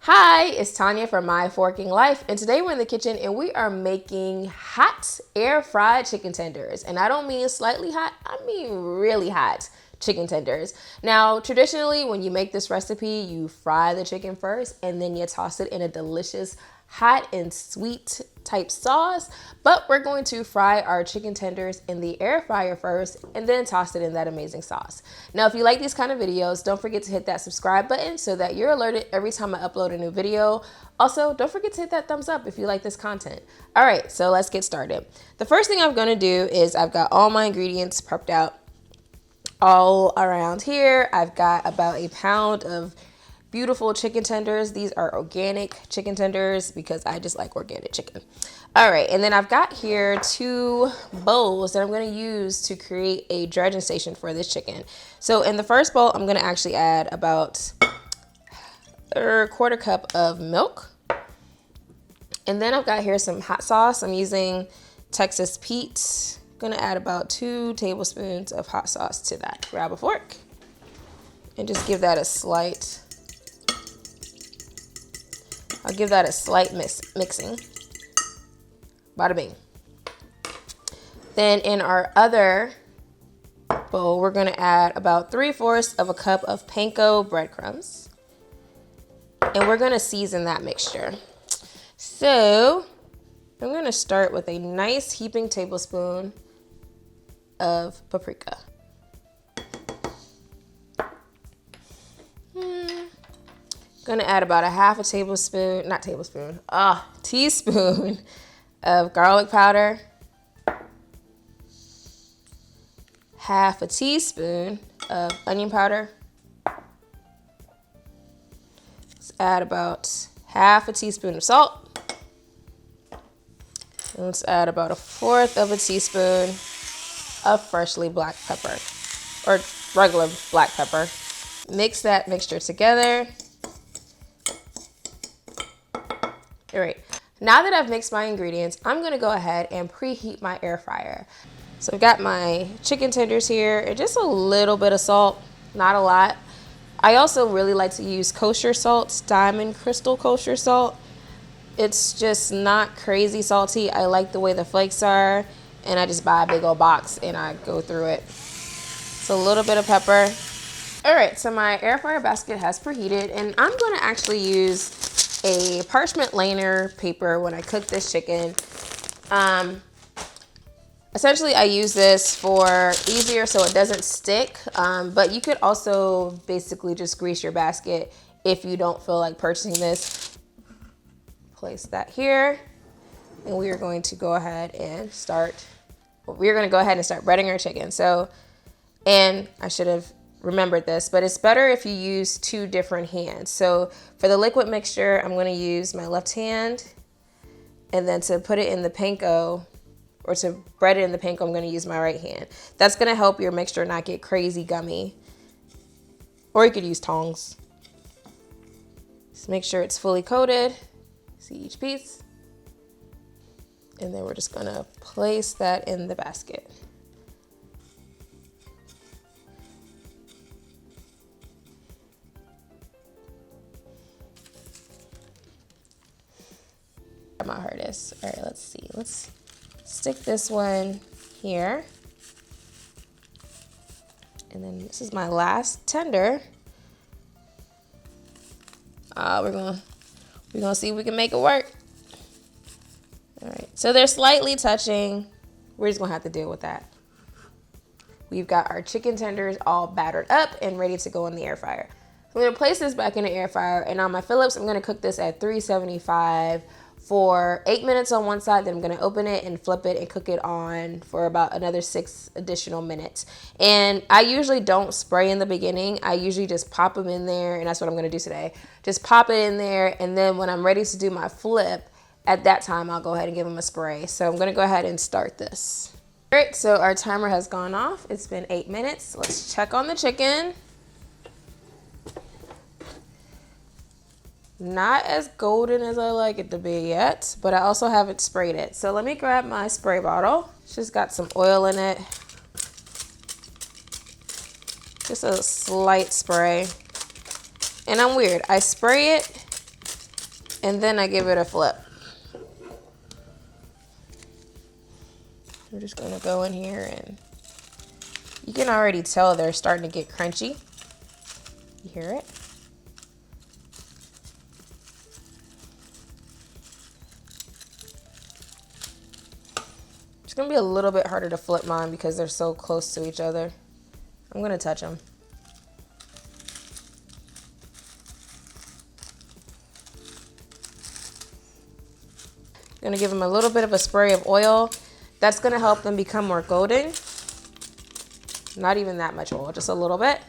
Hi, it's Tanya from My Forking Life, and today we're in the kitchen and we are making hot air fried chicken tenders. And I don't mean slightly hot, I mean really hot chicken tenders. Now, traditionally, when you make this recipe, you fry the chicken first and then you toss it in a delicious hot and sweet type sauce, but we're going to fry our chicken tenders in the air fryer first and then toss it in that amazing sauce. Now, if you like these kind of videos, don't forget to hit that subscribe button so that you're alerted every time I upload a new video. Also, don't forget to hit that thumbs up if you like this content. All right, so let's get started. The first thing I'm gonna do is I've got all my ingredients prepped out all around here. I've got about a pound of beautiful chicken tenders. These are organic chicken tenders because I just like organic chicken. All right, and then I've got here 2 bowls that I'm going to use to create a dredging station for this chicken. So in the first bowl, I'm going to actually add about a 1/4 cup of milk. And then I've got here some hot sauce. I'm using Texas Pete. I'm going to add about 2 tablespoons of hot sauce to that. Grab a fork and just give that a slight mixing. Bada bing. Then in our other bowl, we're gonna add about 3/4 of a cup of panko breadcrumbs. And we're gonna season that mixture. So I'm gonna start with a nice heaping tablespoon of paprika. Gonna add about a teaspoon of garlic powder, half a teaspoon of onion powder. Let's add about half a teaspoon of salt. And let's add about 1/4 of a teaspoon of freshly black pepper or regular black pepper. Mix that mixture together. All right, now that I've mixed my ingredients, I'm gonna go ahead and preheat my air fryer. So I've got my chicken tenders here and just a little bit of salt, not a lot. I also really like to use kosher salt, Diamond Crystal kosher salt. It's just not crazy salty. I like the way the flakes are, and I just buy a big old box and I go through it. So a little bit of pepper. All right, so my air fryer basket has preheated, and I'm gonna actually use a parchment liner paper when I cook this chicken. Essentially I use this for easier so it doesn't stick, but you could also basically just grease your basket if you don't feel like purchasing this. Place that here, and we are going to go ahead and start breading our chicken. So, and I should have remembered this, but it's better if you use 2 different hands. So for the liquid mixture, I'm going to use my left hand, and then to put it in the panko or to bread it in the panko, I'm going to use my right hand. That's going to help your mixture not get crazy gummy. Or you could use tongs. Just make sure it's fully coated. See each piece. And then we're just going to place that in the basket. My hardest. All right, let's see. Let's stick this one here. And then this is my last tender. We're gonna see if we can make it work. All right, so they're slightly touching. We're just gonna have to deal with that. We've got our chicken tenders all battered up and ready to go in the air fryer. I'm gonna place this back in the air fryer, and on my Phillips, I'm gonna cook this at 375 for 8 minutes on one side. Then I'm gonna open it and flip it and cook it on for about another 6 additional minutes. And I usually don't spray in the beginning. I usually just pop them in there, and that's what I'm gonna do today. Just pop it in there, and then when I'm ready to do my flip, at that time, I'll go ahead and give them a spray. So I'm gonna go ahead and start this. All right, so our timer has gone off. It's been 8 minutes. Let's check on the chicken. Not as golden as I like it to be yet, but I also haven't sprayed it. So let me grab my spray bottle. It's just got some oil in it. Just a slight spray. And I'm weird. I spray it and then I give it a flip. I'm just gonna go in here, and you can already tell they're starting to get crunchy. You hear it? It's gonna be a little bit harder to flip mine because they're so close to each other. I'm gonna touch them. Gonna give them a little bit of a spray of oil. That's gonna help them become more golden. Not even that much oil, just a little bit.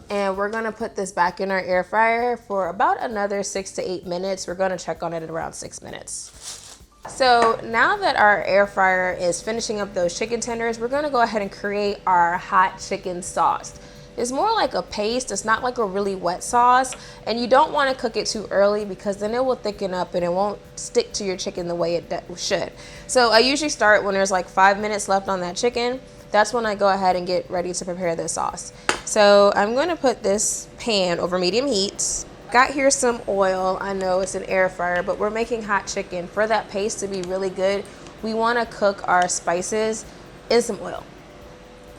And we're gonna put this back in our air fryer for about another 6 to 8 minutes. We're gonna check on it at around 6 minutes. So now that our air fryer is finishing up those chicken tenders, we're gonna go ahead and create our hot chicken sauce. It's more like a paste. It's not like a really wet sauce, and you don't want to cook it too early because then it will thicken up and it won't stick to your chicken the way it should. So I usually start when there's like 5 minutes left on that chicken. That's when I go ahead and get ready to prepare this sauce. So I'm going to put this pan over medium heat. Got here some oil. I know it's an air fryer, but we're making hot chicken. For that paste to be really good, we want to cook our spices in some oil.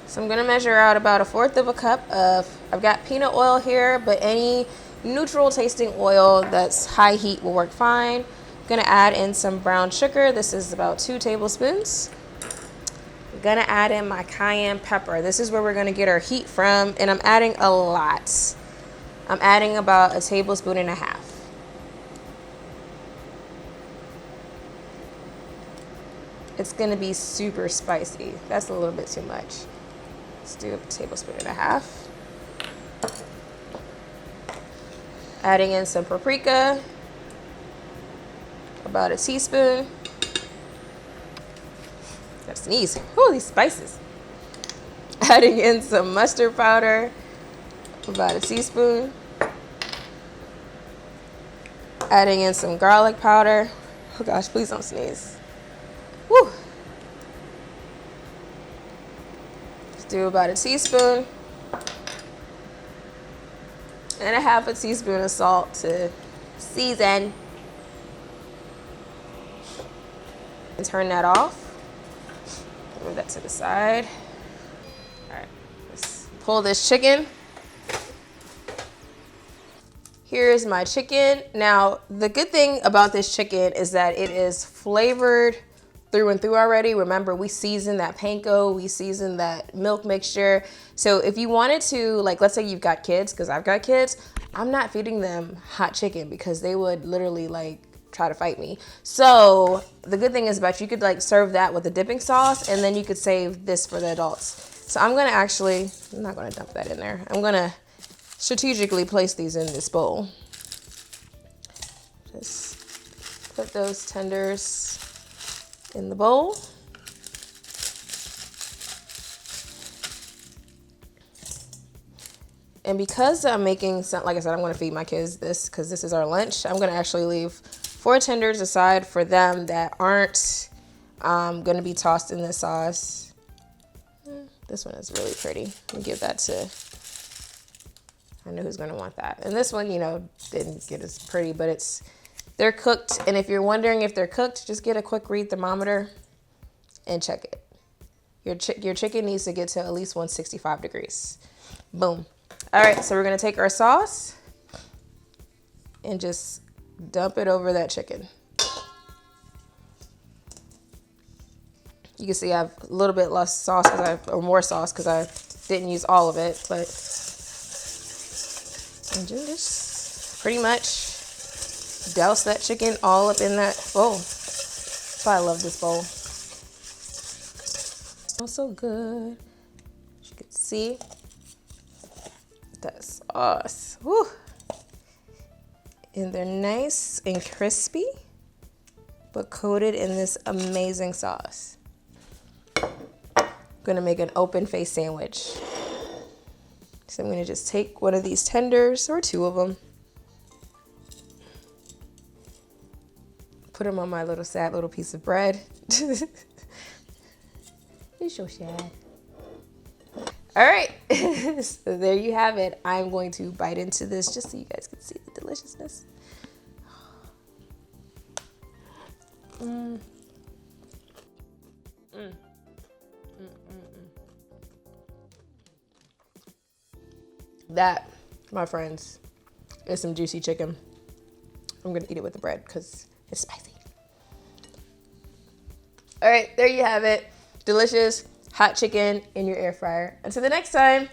So I'm gonna measure out about 1/4 of a cup of, I've got peanut oil here, but any neutral tasting oil that's high heat will work fine. I'm gonna add in some brown sugar. This is about 2 tablespoons. I'm gonna add in my cayenne pepper. This is where we're gonna get our heat from, and I'm adding a lot. I'm adding about 1.5 tablespoons. It's gonna be super spicy. That's a little bit too much. Let's do 1.5 tablespoons. Adding in some paprika, about 1 teaspoon. Gotta sneeze. Ooh, these spices. Adding in some mustard powder, about 1 teaspoon. Adding in some garlic powder. Oh gosh, please don't sneeze. Woo. Do about 1 teaspoon and 1/2 teaspoon of salt to season, and turn that off. Move that to the side. All right, let's pull this chicken. Here's my chicken. Now, the good thing about this chicken is that it is flavored through and through already. Remember, we seasoned that panko, we seasoned that milk mixture. So if you wanted to, like, let's say you've got kids, because I've got kids, I'm not feeding them hot chicken because they would literally like try to fight me. So the good thing is about you could like serve that with a dipping sauce, and then you could save this for the adults. So I'm not gonna dump that in there. I'm gonna strategically place these in this bowl. Just put those tenders in the bowl. And because I'm making some, like I said, I'm going to feed my kids this because this is our lunch. I'm going to actually leave 4 tenders aside for them that aren't going to be tossed in this sauce. This one is really pretty. Let me give that to, I know who's going to want that. And this one, you know, didn't get as pretty, but they're cooked. And if you're wondering if they're cooked, just get a quick read thermometer and check it. Your chicken needs to get to at least 165 degrees. Boom. All right, so we're gonna take our sauce and just dump it over that chicken. You can see I have a little bit less sauce or more sauce because I didn't use all of it, but and just pretty much douse that chicken all up in that bowl. That's why I love this bowl. Smells so good. As you can see, that sauce. Woo. And they're nice and crispy, but coated in this amazing sauce. I'm gonna make an open face sandwich. So I'm gonna just take one of these tenders, or 2 of them, put them on my little sad little piece of bread. You're so sad. All right, so there you have it. I'm going to bite into this just so you guys can see the deliciousness. That, my friends, is some juicy chicken. I'm gonna eat it with the bread because it's spicy. All right, there you have it. Delicious hot chicken in your air fryer. Until the next time.